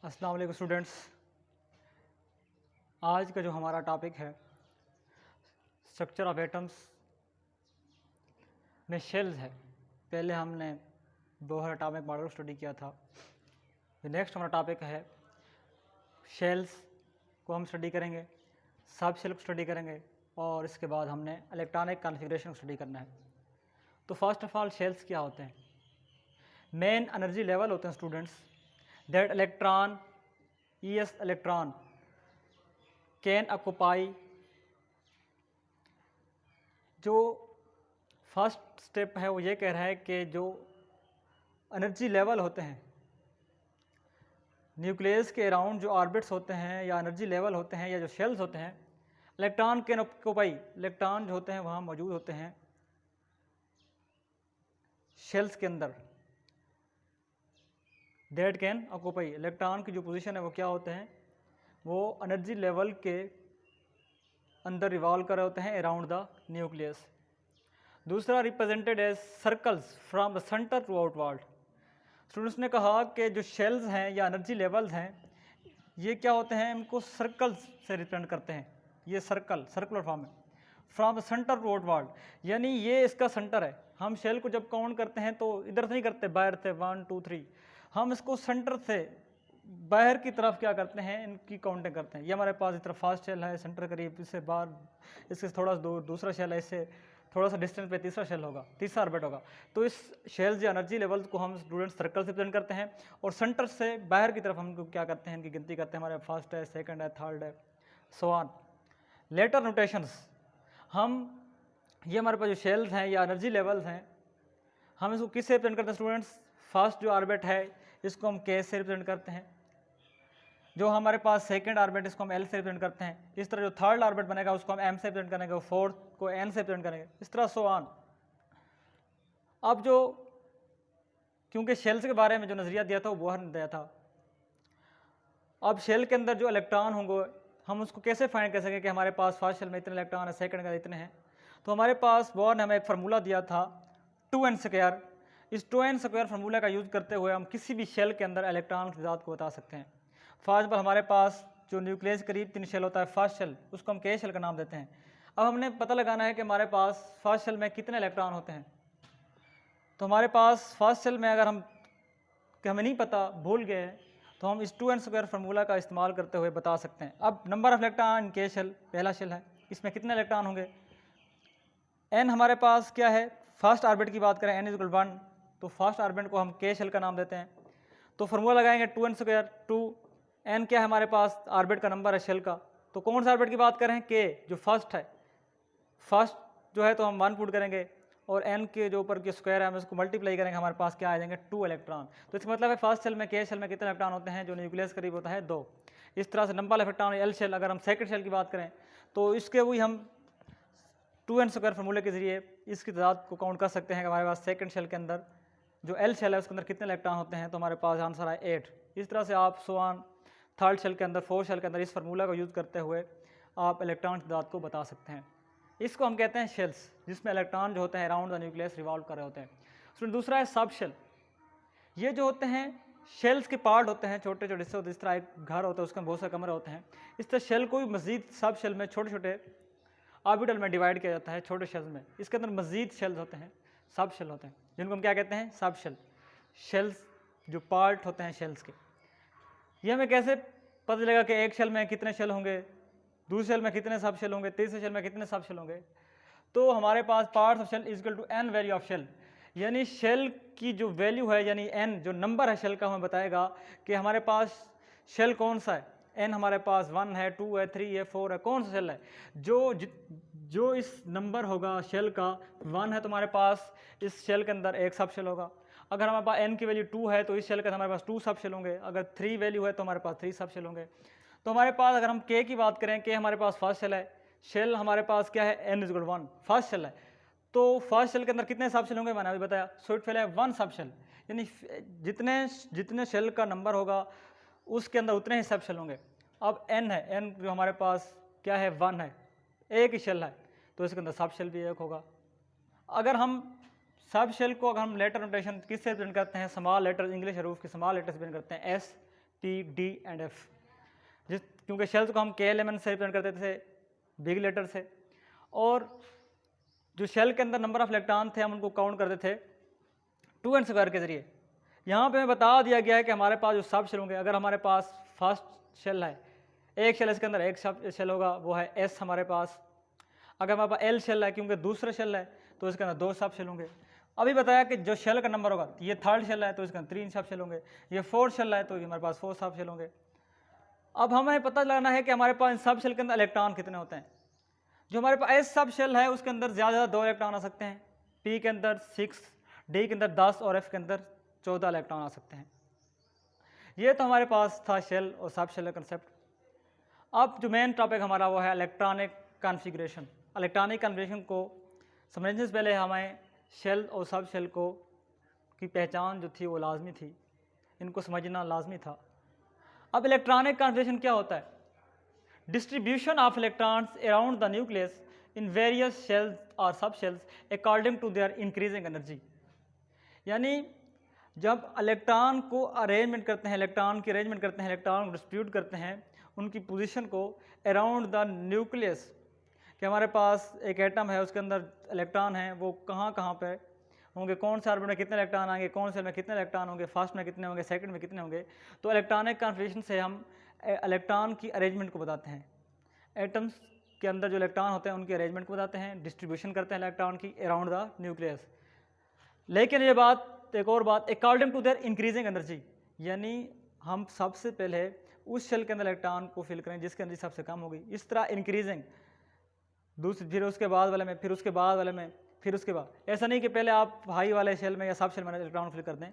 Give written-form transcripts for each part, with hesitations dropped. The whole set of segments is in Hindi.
अस्सलाम वालेकुम स्टूडेंट्स। आज का जो हमारा टॉपिक है स्ट्रक्चर ऑफ एटम्स में शेल्स है। पहले हमने बोहर एटॉमिक मॉडल स्टडी किया था। नेक्स्ट हमारा टॉपिक है शेल्स को हम स्टडी करेंगे, सब शेल को स्टडी करेंगे और इसके बाद हमने इलेक्ट्रॉनिक कॉन्फ़िगरेशन को स्टडी करना है। तो फर्स्ट ऑफ ऑल शेल्स क्या होते हैं? मेन एनर्जी लेवल होते हैं students that electron electron can occupy। जो फर्स्ट स्टेप है वो ये कह रहा है कि जो एनर्जी लेवल होते हैं न्यूक्लियस के अराउंड, जो ऑर्बिट्स होते हैं या एनर्जी लेवल होते हैं या जो शेल्स होते हैं, इलेक्ट्रॉन कैन ऑक्यूपाई, इलेक्ट्रॉन जो होते हैं वहाँ मौजूद होते हैं शेल्स के अंदर। डेट कैन ऑक्यूपाई, इलेक्ट्रॉन की जो पोजीशन है वो क्या होते हैं, वो एनर्जी लेवल के अंदर रिवॉल्व कर रहे होते हैं अराउंड द न्यूक्लियस। दूसरा represented as circles from the centre to outward. Students ने कहा कि जो शेल्स हैं या एनर्जी लेवल्स हैं ये क्या होते हैं, इनको सर्कल्स से रिप्रेजेंट करते हैं। ये सर्कुलर फॉर्म है। From the centre to outward, यानी ये इसका सेंटर है। हम शेल को जब काउंट करते हैं तो इधर से नहीं करते, बाहर से 1 2 3, हम इसको सेंटर से बाहर की तरफ क्या करते हैं, इनकी काउंटिंग करते हैं। ये हमारे पास इस तरफ फर्स्ट शेल है सेंटर करीब, इससे बाहर इससे थोड़ा दूर दूसरा शेल है, इससे थोड़ा सा डिस्टेंस पे तीसरा शेल होगा, तीसरा ऑर्बिट होगा। तो इस शेल्स या एनर्जी लेवल्स को हम स्टूडेंट सर्कल से प्रेजेंट करते हैं और सेंटर से बाहर की तरफ हम क्या करते हैं, इनकी गिनती करते हैं। हमारे फर्स्ट है, सेकंड है, थर्ड है, सो ऑन। लेटर नोटेशंस, हम ये हमारे पास जो शेल्स हैं या एनर्जी लेवल्स हैं, हम इसको किससे रिप्रेजेंट करते हैं स्टूडेंट्स? फर्स्ट जो ऑर्बिट है इसको हम के से रिप्रेजेंट करते हैं, जो हमारे पास सेकंड ऑर्बिट इसको हम एल से रिप्रेजेंट करते हैं। इस तरह जो थर्ड ऑर्बिट बनेगा उसको हम एम से रिप्रेजेंट करेंगे, फोर्थ को एन से रिप्रेजेंट करेंगे, इस तरह सो ऑन। अब जो क्योंकि शेल्स के बारे में जो नज़रिया दिया था वो बोहर ने दिया था, अब शेल के अंदर जो इलेक्ट्रॉन होंगे हम उसको कैसे फाइंड कर सकें कि हमारे पास फर्स्ट शेल में इतने इलेक्ट्रॉन है, सेकंड का इतने हैं। तो हमारे पास बोहर ने हमें एक फार्मूला दिया था 2n²। इस 2n² फार्मूला का यूज़ करते हुए हम किसी भी शेल के अंदर इलेक्ट्रॉन की तादाद को बता सकते हैं। फॉर एग्जाम्पल हमारे पास जो न्यूक्लियस करीब 3 शेल होता है, फर्स्ट शेल, उसको हम के शेल का नाम देते हैं। अब हमने पता लगाना है कि हमारे पास फर्स्ट शेल में कितने इलेक्ट्रॉन होते हैं। तो हमारे पास फर्स्ट शेल में अगर हमें नहीं पता, भूल गए, तो हम इस 2n² फार्मूला का इस्तेमाल करते हुए बता सकते हैं। अब नंबर ऑफ इलेक्ट्रॉन के शेल, पहला शेल है, इसमें कितने इलेक्ट्रॉन होंगे। एन हमारे पास क्या है, फर्स्ट ऑर्बिट की बात करें n = 1, तो फर्स्ट ऑर्बिट को हम के शेल का नाम देते हैं। तो फार्मूला लगाएंगे 2n², 2n क्या है हमारे पास, ऑर्बिट का नंबर है शेल का। तो कौन सा ऑर्बिट की बात करें, के, जो फर्स्ट है, फर्स्ट जो है तो हम 1 पुट करेंगे और n के जो ऊपर की स्क्वायर है हम इसको मल्टीप्लाई करेंगे, हमारे पास क्या आ जाएंगे, 2 इलेक्ट्रॉन। तो इसका मतलब है फर्स्ट शेल में, के शेल में कितने इलेक्ट्रॉन होते हैं, जो न्यूक्लियस करीब होता है 2। इस तरह से number of electron L shell. अगर हम सेकंड शेल की बात करें तो इसके वही हम 2n² फार्मूले के जरिए इसकी तादाद को काउंट कर सकते हैं कि हमारे पास सेकंड शेल के अंदर जो एल शेल है उसके अंदर कितने इलेक्ट्रॉन होते हैं। तो हमारे पास आंसर है 8। इस तरह से आप सो ऑन थर्ड शेल के अंदर, फोर्थ शेल के अंदर इस फार्मूला को यूज़ करते हुए आप इलेक्ट्रॉन की तादाद को बता सकते हैं। इसको हम कहते हैं शेल्स, जिसमें इलेक्ट्रॉन जो होते हैं अराउंड द न्यूक्लियस रिवॉल्व कर रहे होते हैं। फिर दूसरा है सब शेल। ये जो होते हैं शेल्स के पार्ट होते हैं, छोटे छोटे हिस्से होते हैं। इस तरह एक घर होता है, उसके बहुत सारे कमरे होते हैं। इस तरह शेल को भी मजीद सब शेल में छोटे छोटे ऑर्बिटल में डिवाइड किया जाता है, छोटे शेल्स में। इसके अंदर मजीद शेल्स होते हैं, सब शेल होते हैं, जिनको हम क्या कहते हैं, सब शेल। शेल्स जो पार्ट होते हैं शेल्स के, ये हमें कैसे पता चलेगा कि एक शेल में कितने शेल होंगे, दूसरे शेल में कितने सब शेल होंगे, तीसरे शेल में कितने सब शेल होंगे। तो हमारे पास parts of shell is equal to n value of shell, यानी शेल की जो वैल्यू है, यानी n जो नंबर है शेल का, हमें बताएगा कि हमारे पास शेल कौन सा है। n हमारे पास 1 है, 2 है, 3 है, 4 है, कौन सा शेल है। जो इस नंबर होगा शेल का 1 है तो हमारे पास इस शेल के अंदर एक सब शेल होगा। अगर हमारे पास n की वैल्यू 2 है तो इस शेल के अंदर हमारे पास 2 सब शेल होंगे। अगर 3 वैल्यू है तो हमारे पास 3 सब शेल होंगे। तो हमारे पास अगर हम k की बात करें, k हमारे पास फर्स्ट शेल है, शेल हमारे पास क्या है, n = 1, फर्स्ट शेल है। तो फर्स्ट शेल के अंदर कितने सब शेल होंगे, मैंने अभी बताया, सो इट फेल है 1 सब शेल, यानी जितने शेल का नंबर होगा उसके अंदर उतने ही सब शेल होंगे। अब n है, n जो हमारे पास क्या है, 1 है, एक ही शेल है, तो इसके अंदर सब शेल भी एक होगा। अगर हम सब शेल को अगर हम लेटर नोटेशन किससे रिप्रेजेंट करते हैं, स्मॉल लेटर, इंग्लिश हरूफ के स्मॉल लेटर से रिप्रेजेंट करते हैं, S T, D and F. क्योंकि शेल्स को हम के एलिमेंट से रिप्रेजेंट करते थे बिग लेटर से, और जो शेल के अंदर नंबर ऑफ इलेक्ट्रॉन थे हम उनको काउंट करते थे 2n स्क्वायर के जरिए। यहाँ पे हमें बता दिया गया है कि हमारे पास जो सब शेल होंगे, अगर हमारे पास फर्स्ट शेल है, एक शेल इसके अंदर एक सब शेल होगा, वो है एस हमारे पास। अगर हमारे पास एल शेल है, क्योंकि दूसरा शेल है, तो इसके अंदर 2 सब शेल होंगे। अभी बताया कि जो शेल का नंबर होगा, ये थर्ड शेल है तो इसके अंदर 3 सब शेल होंगे, ये फोर्थ शेल है तो हमारे पास 4 सब शेल होंगे। अब हमें पता लगाना है कि हमारे पास इन सब शेल के अंदर इलेक्ट्रॉन कितने होते हैं। जो हमारे पास एस सब शेल है उसके अंदर ज़्यादा 2 इलेक्ट्रॉन आ सकते हैं, पी के अंदर 6, डी के अंदर 10 और एफ के अंदर 14 इलेक्ट्रॉन आ सकते हैं। ये तो हमारे पास था शेल और सब शेल का कंसेप्ट। अब जो मेन टॉपिक हमारा वो है इलेक्ट्रॉनिक कॉन्फ़िगरेशन। इलेक्ट्रॉनिक कॉन्फ़िगरेशन को समझने से पहले हमें शेल और सब शेल को की पहचान जो थी वो लाजमी थी, इनको समझना लाजमी था। अब इलेक्ट्रॉनिक कॉन्फ़िगरेशन क्या होता है? Distribution of electrons around the nucleus in various shells और subshells according to their increasing energy. यानी जब इलेक्ट्रॉन को अरेंजमेंट करते हैं, इलेक्ट्रॉन की अरेंजमेंट करते हैं, इलेक्ट्रॉन को डिस्ट्रीब्यूट करते हैं, उनकी पोजीशन को अराउंड द न्यूक्लियस, कि हमारे पास एक एटम है उसके अंदर इलेक्ट्रॉन हैं, वो कहाँ कहाँ पे होंगे, कौन से ऑर्बिटल में कितने इलेक्ट्रॉन आएंगे, कौन से में कितने इलेक्ट्रॉन होंगे, फर्स्ट में कितने होंगे, सेकंड में कितने होंगे। तो इलेक्ट्रॉनिक कॉन्फ़िगरेशन से हम इलेक्ट्रॉन की अरेंजमेंट को बताते हैं। एटम्स के अंदर जो इलेक्ट्रॉन होते हैं उनकी अरेंजमेंट को बताते हैं, डिस्ट्रीब्यूशन करते हैं इलेक्ट्रॉन की अराउंड द न्यूक्लियस। लेकिन ये बात, एक और बात, according to their increasing energy, यानी हम सबसे पहले उस शेल के अंदर इलेक्ट्रॉन को फिल करें जिसकी एनर्जी सबसे कम होगी। इस तरह इंक्रीजिंग, दूसरी फिर उसके बाद वाले में, फिर उसके बाद वाले में, फिर उसके बाद। ऐसा नहीं कि पहले आप हाई वाले शेल में या सब शेल में इलेक्ट्रॉन फिल कर दें।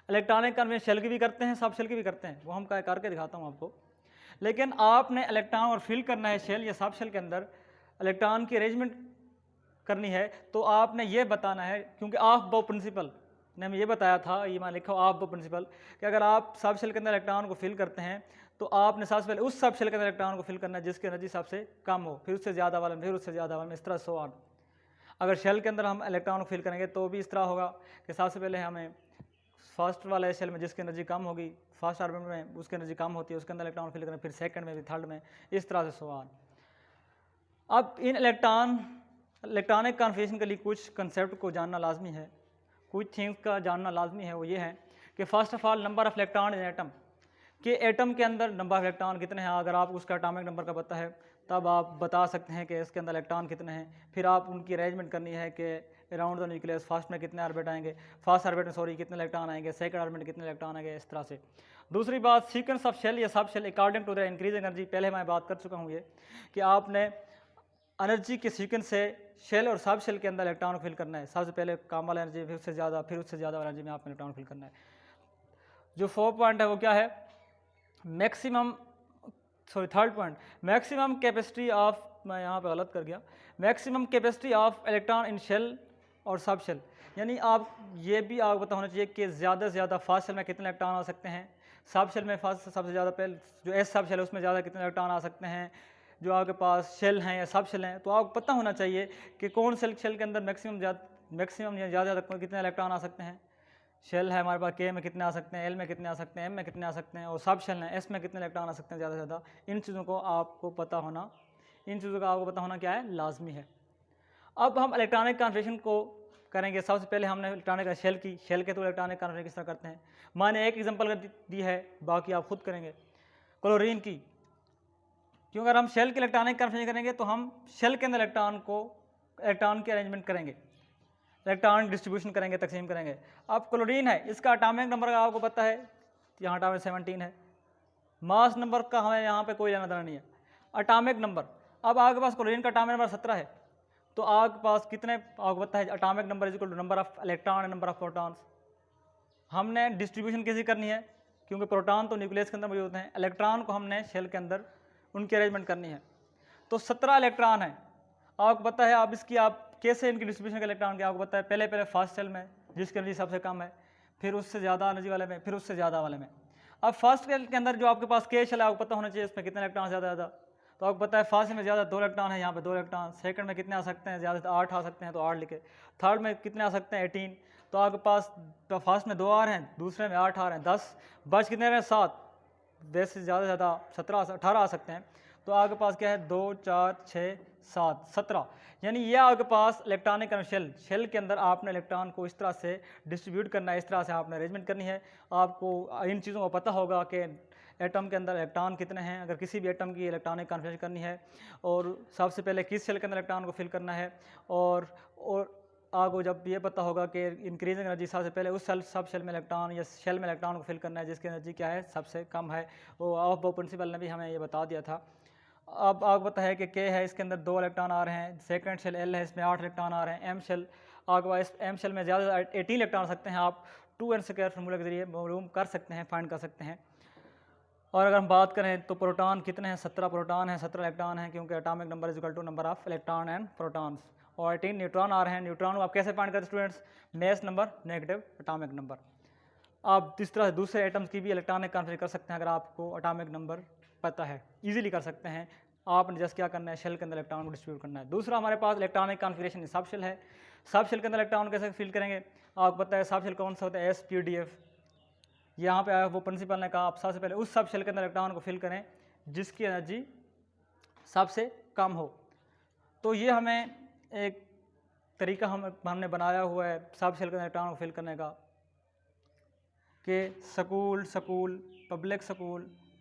इलेक्ट्रॉनिक कन्वेंशन शेल की भी करते हैं, सब शेल की भी करते हैं, वो हम करके दिखाता हूँ आपको। लेकिन आपने इलेक्ट्रॉन और फिल करना है शेल या सब शेल के अंदर, इलेक्ट्रॉन की अरेंजमेंट करनी है, तो आपने ये बताना है, क्योंकि ऑफ बो प्रिंसिपल ने हमें ये बताया था, ये मान लिखा ऑफ बो प्रिंसिपल, कि अगर आप सब शेल के अंदर इलेक्ट्रॉन को फिल करते हैं तो आपने सबसे पहले उस सब शेल के अंदर इलेक्ट्रॉन को फिल करना है जिसकी एनर्जी सबसे कम हो, फिर उससे ज़्यादा वाले में, फिर उससे ज़्यादा वाले में, इस तरह सो ऑन। अगर शेल के अंदर हम इलेक्ट्रॉन को फिल करेंगे तो भी इस तरह होगा कि सबसे पहले हमें फर्स्ट वाले शेल में जिसकी एनर्जी कम होगी, फर्स्ट ऑर्बिटल में उसकी एनर्जी कम होती है, उसके अंदर इलेक्ट्रॉन फिल करें, फिर सेकंड में, फिर थर्ड में, इस तरह से सो ऑन। अब इन इलेक्ट्रॉनिक कॉन्फ़िगरेशन के लिए कुछ कंसेप्ट को जानना लाजमी है, कुछ थिंग्स का जानना लाजमी है। वो ये है कि first of all number of electron in atom, कि एटम के अंदर नंबर ऑफ इलेक्ट्रॉन कितने हैं। अगर आप उसका एटॉमिक नंबर का पता है तब आप बता सकते हैं कि इसके अंदर इलेक्ट्रॉन कितने हैं। फिर आप उनकी अरेंजमेंट करनी है कि अराउंड द न्यूक्लियस फर्स्ट में कितने ऑर्बिट आएंगे, फर्स्ट ऑर्बिट में कितने इलेक्ट्रॉन आएंगे, सेकंड ऑर्बिट में कितने इलेक्ट्रॉन आएंगे, इस तरह से। दूसरी बात, सीक्वेंस ऑफ शेल या sub shell according to the increase energy. पहले मैं बात कर चुका हूँ ये कि आपने एनर्जी के सीक्वेंस से शेल और सब शेल के अंदर इलेक्ट्रॉन फिल करना है। सबसे पहले कम वाला एनर्जी, फिर उससे ज़्यादा, फिर उससे ज़्यादा एनर्जी में आपने इलेक्ट्रॉन फिल करना है। जो 4 पॉइंट है वो क्या है? Third point, maximum capacity of, मैं यहाँ पे गलत कर गया, maximum capacity of electron in shell और सब शेल। यानी आप ये भी आपको पता होना चाहिए कि ज़्यादा से ज़्यादा फर्स्ट शेल में कितने इलेक्ट्रॉन आ सकते हैं, सब शेल में फर्स्ट सबसे ज़्यादा, पहले जो एस सब शेल है उसमें ज़्यादा कितने इलेक्ट्रॉन आ सकते हैं, जो आपके पास शेल हैं या सब शेल हैं। तो आपको पता होना चाहिए कि कौन शेल के अंदर मैक्सिमम या ज़्यादा कितने इलेक्ट्रॉन आ सकते हैं। शेल है हमारे पास के में कितने आ सकते हैं, एल में कितने आ सकते हैं, एम में कितने आ सकते हैं, और सब शेल हैं एस में कितने इलेक्ट्रॉन आ सकते हैं ज़्यादा से ज़्यादा। इन चीज़ों को आपको पता होना, क्या है, लाजमी है। अब हम इलेक्ट्रॉनिक कॉन्फ़िगरेशन को करेंगे। सबसे पहले हमने इलेक्ट्रॉनिक शेल के तो इलेक्ट्रॉनिक कॉन्फ़िगरेशन किस तरह करते हैं। मैंने एक एग्जांपल दी है, बाकी आप खुद करेंगे। क्लोरीन की, क्योंकि अगर हम शेल के इलेक्ट्रॉनिक कॉन्फ़िगरेशन करेंगे तो हम शेल के अंदर इलेक्ट्रॉन की अरेंजमेंट करेंगे, इलेक्ट्रॉन डिस्ट्रीब्यूशन करेंगे, तकसीम करेंगे। अब क्लोरीन है, इसका एटॉमिक नंबर का आपको पता है, यहाँ एटॉमिक 17 है। मास नंबर का हमें यहाँ पे कोई लेना देना नहीं है, एटॉमिक नंबर। अब आपके पास क्लोरीन का एटॉमिक नंबर 17 है, तो आपके पास कितने, आपको पता है atomic number is equal to number of electron and number of protons. हमने डिस्ट्रीब्यूशन कैसी करनी है, क्योंकि प्रोटॉन तो न्यूक्लियस के अंदर मौजूद होते हैं, इलेक्ट्रॉन को हमने शेल के अंदर उनकी अरेंजमेंट करनी है। तो 17 इलेक्ट्रॉन है, आपको पता है। अब इसकी आप कैसे इनकी डिस्ट्रीब्यूशन के इलेक्ट्रॉन की आपको पता है। पहले फर्स्ट शेल में जिसकी एनर्जी सबसे कम है, फिर उससे ज़्यादा एनर्जी वाले में, फिर उससे ज़्यादा वाले में। अब फर्स्ट शेल के अंदर जो आपके पास के शेल है, आपको पता होना चाहिए इसमें कितने इलेक्ट्रॉन ज़्यादा। तो आपको पता है फर्स्ट में ज़्यादा 2 इलेक्ट्रॉन है, यहाँ पे 2 इलेक्ट्रॉन। सेकंड में कितने आ सकते हैं, ज़्यादा 8 आ सकते हैं, तो 8 लिखे। थर्ड में कितने आ सकते हैं, 18। तो आपके पास फर्स्ट में 2 आ रहे हैं, दूसरे में 8 आ रहे हैं, 10 बच कितने रहे, 7। बेस से ज़्यादा से ज़्यादा 18 आ सकते हैं। तो आपके पास क्या है 2 4 6 7 17, यानी ये आपके पास इलेक्ट्रॉनिक शेल के अंदर आपने इलेक्ट्रॉन को इस तरह से डिस्ट्रीब्यूट करना है, इस तरह से आपने अरेंजमेंट करनी है। आपको इन चीज़ों का पता होगा कि एटम के अंदर इलेक्ट्रॉन कितने हैं, अगर किसी भी एटम की इलेक्ट्रॉनिक कॉन्फ़िगरेशन करनी है, और सबसे पहले किस शेल के अंदर इलेक्ट्रॉन को फिल करना है, और आपको जब ये पता होगा कि इंक्रीजिंग एनर्जी सबसे पहले उस सब शेल में इलेक्ट्रॉन या शेल में इलेक्ट्रॉन को फिल करना है जिसकी एनर्जी क्या है सबसे कम है। वो ऑफ प्रिंसिपल ने भी हमें ये बता दिया था। अब आपको पता है कि के है, इसके अंदर 2 इलेक्ट्रॉन आ रहे हैं। सेकंड शेल एल है, इसमें 8 इलेक्ट्रॉन आ रहे हैं। एम शेल आपके पास एम शेल में ज़्यादा 18 इलेक्ट्रॉन आ सकते हैं। आप 2n² फार्मूला के जरिए मालूम कर सकते हैं, फाइंड कर सकते हैं। और अगर हम बात करें तो प्रोटॉन कितने हैं, 17 प्रोटॉन हैं, 17 इलेक्ट्रॉन हैं, क्योंकि atomic number is equal to number of electron and protons. और 18 न्यूट्रॉन आ रहे हैं। न्यूट्रॉन को आप कैसे फाइंड करते हैं students, mess number negative atomic number. आप इस तरह से दूसरे एटम्स की भी इलेक्ट्रॉनिक कॉन्फ़िगरेशन कर सकते हैं अगर आपको एटॉमिक नंबर पता है, इजीली कर सकते हैं। आपने जस्ट क्या करना है, शेल के अंदर इलेक्ट्रॉन को डिस्ट्रीब्यूट करना है। दूसरा हमारे पास इलेक्ट्रॉनिक कॉन्फ़िगरेशन सब शेल है। सब शेल के अंदर इलेक्ट्रॉन कैसे फिल करेंगे, आपको पता है सब शेल कौन सा होता है, SPDF। यहाँ पे आया वो प्रिंसिपल ने कहा आप सबसे पहले उस सब शेल के अंदर इलेक्ट्रॉन को फिल करें जिसकी एनर्जी सबसे कम हो। तो ये हमें एक तरीका हमने बनाया हुआ है सब शेल के अंदर इलेक्ट्रॉन को फिल करने का, कि school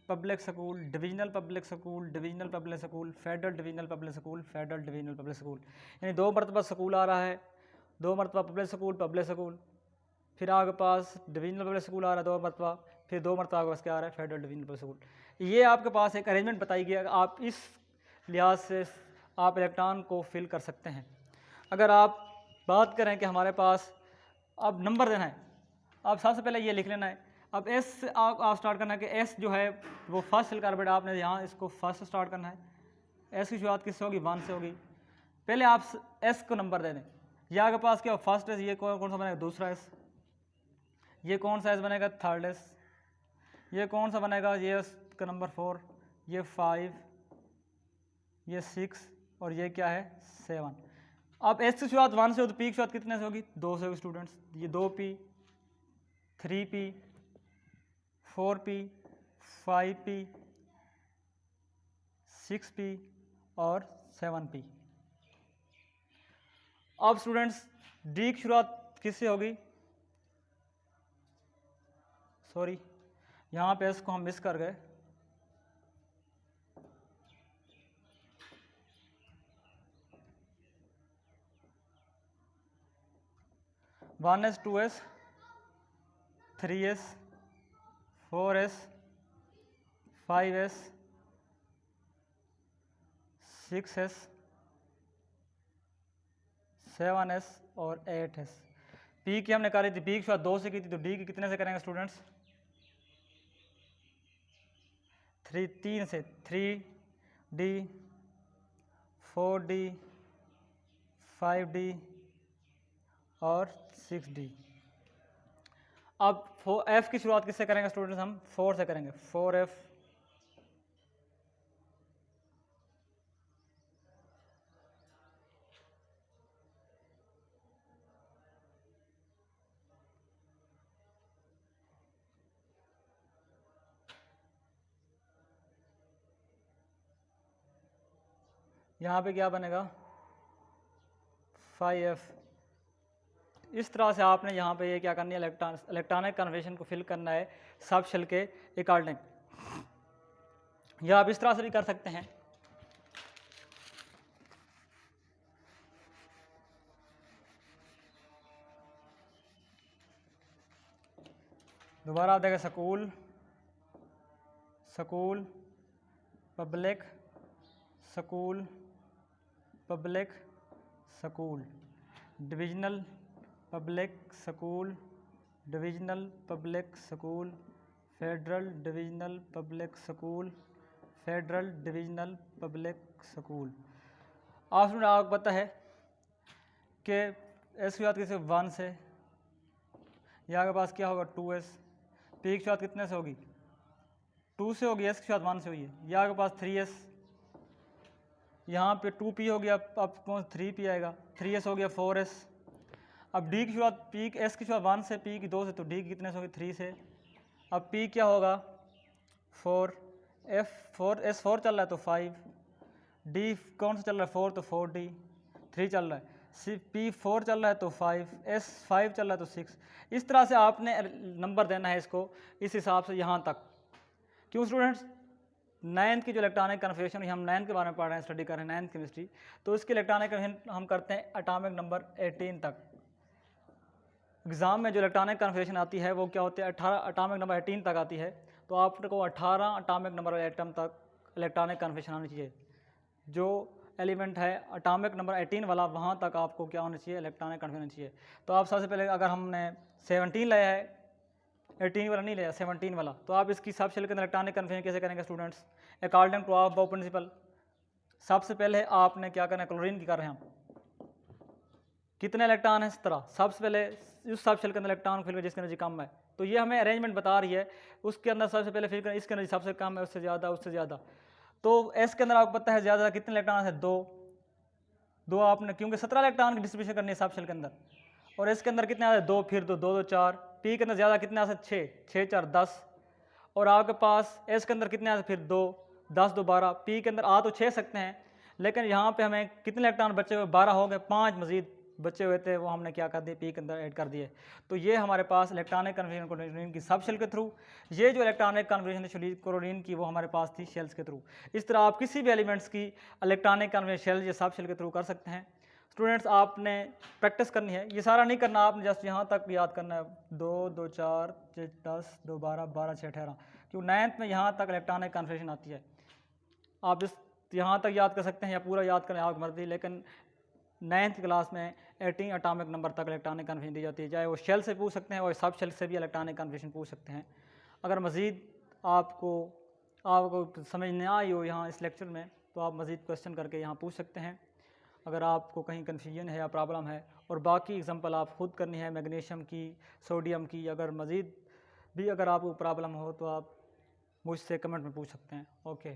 public school, divisional public school, federal divisional public school, federal divisional public school, यानी 2 मरतबा स्कूल आ रहा है, 2 मरतबा पब्लिक स्कूल, फिर आपके पास डिविजनल पब्लिक स्कूल आ रहा है 2 मरतबा, फिर 2 मरतबा आपके पास क्या आ रहा है, फेडरल डिविजनल पब्लिक स्कूल। ये आपके पास एक अरेंजमेंट बताई गई है, आप इस लिहाज से आप इलेक्ट्रॉन को फिल कर सकते हैं। अगर आप बात करें कि हमारे पास अब नंबर देना है, आप सबसे पहले ये लिख लेना है। अब एस से आप स्टार्ट करना है कि एस जो है वो फर्स्ट शेल कार्बेट, आपने यहाँ इसको फर्स्ट स्टार्ट करना है। एस की शुरुआत किससे होगी, 1 से होगी। पहले आप एस को नंबर दे दें। या आपके पास क्या फर्स्ट एस, ये कौन सा बनेगा, दूसरा एस। ये कौन सा एस बनेगा, थर्ड एस। ये कौन सा बनेगा, ये एस का नंबर 4, ये 5, ये 6, और ये क्या है 7। अब एस की शुरुआत 1 से हो तो पी की शुरुआत कितने से होगी, 2 से होगी स्टूडेंट्स। ये 2p, 3p, 4p, 5p, 6p और 7p। अब स्टूडेंट्स डी की शुरुआत किससे होगी, सॉरी यहाँ पे इसको हम मिस कर गए। One S, 2s, 3s, 4s, 5s, 6s, 7s और 8s। पी की हमने करी थी, पी की शुरुआत 2 से की थी, तो डी की कितने से करेंगे स्टूडेंट्स, 3 से, 3d, 4d, 5d और 6d। अब एफ की शुरुआत किससे करेंगे स्टूडेंट्स, हम 4 से करेंगे, 4f, यहाँ पे क्या बनेगा 5f। इस तरह से आपने यहाँ पे ये क्या करनी है, इलेक्ट्रॉनिक कन्फर्मेशन को फिल करना है सब शेल के अकॉर्डिंग। या आप इस तरह से भी कर सकते हैं, दोबारा आप देखें school public school, divisional public school, federal divisional public school, आपको पता है कि एस की बात किसी 1 से, यहाँ के पास क्या होगा 2s। पी की शुरुआत कितने से होगी, 2 से होगी, एस की शुरुआत 1 से हुई है। यहाँ के पास 3s, यहाँ पे 2p हो गया, अब कौन 3p आएगा, 3s हो गया 4s। अब डी की शुरुआत पी एस की शुरुआत 1 से, पी की 2 से, तो डी की कितने से होगी 3 से। अब पी क्या होगा 4, S4 चल रहा है तो 5, D कौन सा चल रहा है 4 तो 4D, 3 चल रहा है, P4 चल रहा है तो 5, S5 चल रहा है तो 6। इस तरह से आपने नंबर देना है इसको, इस हिसाब से यहाँ तक। क्यों स्टूडेंट्स, 9th की जो इलेक्ट्रॉनिक कन्फिग्रेशन, हम 9th के बारे में पढ़ रहे हैं, स्टडी कर रहे हैं 9th केमिस्ट्री, तो इसकी इलेक्ट्रॉनिक कन्फिग्रेशन हम करते हैं एटॉमिक नंबर 18 तक। एग्ज़ाम में जो इलेक्ट्रॉनिक कन्फिग्रेशन आती है वो क्या होती है, 18 एटॉमिक नंबर 18 तक आती है, तो आपको 18 एटॉमिक नंबर एटम तक इलेक्ट्रॉनिक कन्फिग्रेशन आनी चाहिए। जो एलिमेंट है एटॉमिक नंबर 18 वाला, वहाँ तक आपको क्या होना चाहिए, इलेक्ट्रॉनिक कन्फिग्रेशन चाहिए। तो आप सबसे पहले अगर हमने 17 लाया है, 18 वाला नहीं लिया, 17 वाला, तो आप इसकी सब शेल के अंदर इलेक्ट्रॉनिक कन्फिग्रेशन कैसे करेंगे स्टूडेंट्स, अकॉर्डिंग टू ऑफ बाउ प्रिंसिपल। सबसे पहले आपने क्या करना है, क्लोरीन की कर रहे हैं हम, कितने इलेक्ट्रॉन है 17, सबसे पहले उस सब शेल के अंदर इलेक्ट्रॉन फिल जिसकी एनर्जी कम है, तो ये हमें अरेंजमेंट बता रही है, उसके अंदर सबसे पहले फिल करें, इसकी एनर्जी सबसे कम है, उससे ज़्यादा, उससे ज़्यादा। तो एस के अंदर आपको पता है ज़्यादा कितने इलेक्ट्रॉन है, 2 आपने, क्योंकि 17 इलेक्ट्रॉन की डिस्ट्रीब्यूशन करनी है सब शेल के अंदर, और इसके अंदर कितने आते हैं 2, फिर 2 2 4, पी के अंदर ज़्यादा कितने आते हैं 6 4 10, और आपके पास एस के अंदर कितने आते हैं फिर 2 10 2 12, पी के अंदर आ तो 6 सकते हैं, लेकिन यहाँ पे हमें कितने इलेक्ट्रॉन बचे हुए, 12 हो गए, 5 मजीद बचे हुए थे, वो हमने क्या कर दिए, पी के अंदर ऐड कर दिए। तो ये हमारे पास इलेक्ट्रॉनिक कन्फिग्रेशन क्लोरीन की सब शेल के थ्रू, ये जो इलेक्ट्रॉनिक कन्फिग्रेशन क्लोरीन की वो हमारे पास थी शेल्स के थ्रू। इस तरह आप किसी भी एलिमेंट्स की इलेक्ट्रॉनिक कन्फिग्रेशन शेल या सब शेल के थ्रू कर सकते हैं। स्टूडेंट्स आपने प्रैक्टिस करनी है, ये सारा नहीं करना, आपने जस्ट यहाँ तक याद करना है, 2 2 4 10 2 12 12 6 18, क्यों 9th में यहाँ तक इलेक्ट्रॉनिक कन्फिग्रेशन आती है। आप इस यहाँ तक याद कर सकते हैं या पूरा याद करें आपकी मर्जी, लेकिन 9th क्लास में 18 एटॉमिक नंबर तक इलेक्ट्रॉनिक कन्फिग्रेशन दी जाती है, चाहे वो शेल से पूछ सकते हैं और सब शेल से भी इलेक्ट्रॉनिक कन्फिग्रेशन पूछ सकते हैं। अगर मज़ीद आपको समझ नहीं आई हो यहाँ इस लेक्चर में, तो आप मज़ीद क्वेश्चन करके यहाँ पूछ सकते हैं, अगर आपको कहीं कन्फ्यूजन है या प्रॉब्लम है। और बाकी एग्जांपल आप खुद करनी है, मैग्नीशियम की, सोडियम की, अगर मज़ीद भी अगर आपको प्रॉब्लम हो तो आप मुझसे कमेंट में पूछ सकते हैं। ओके।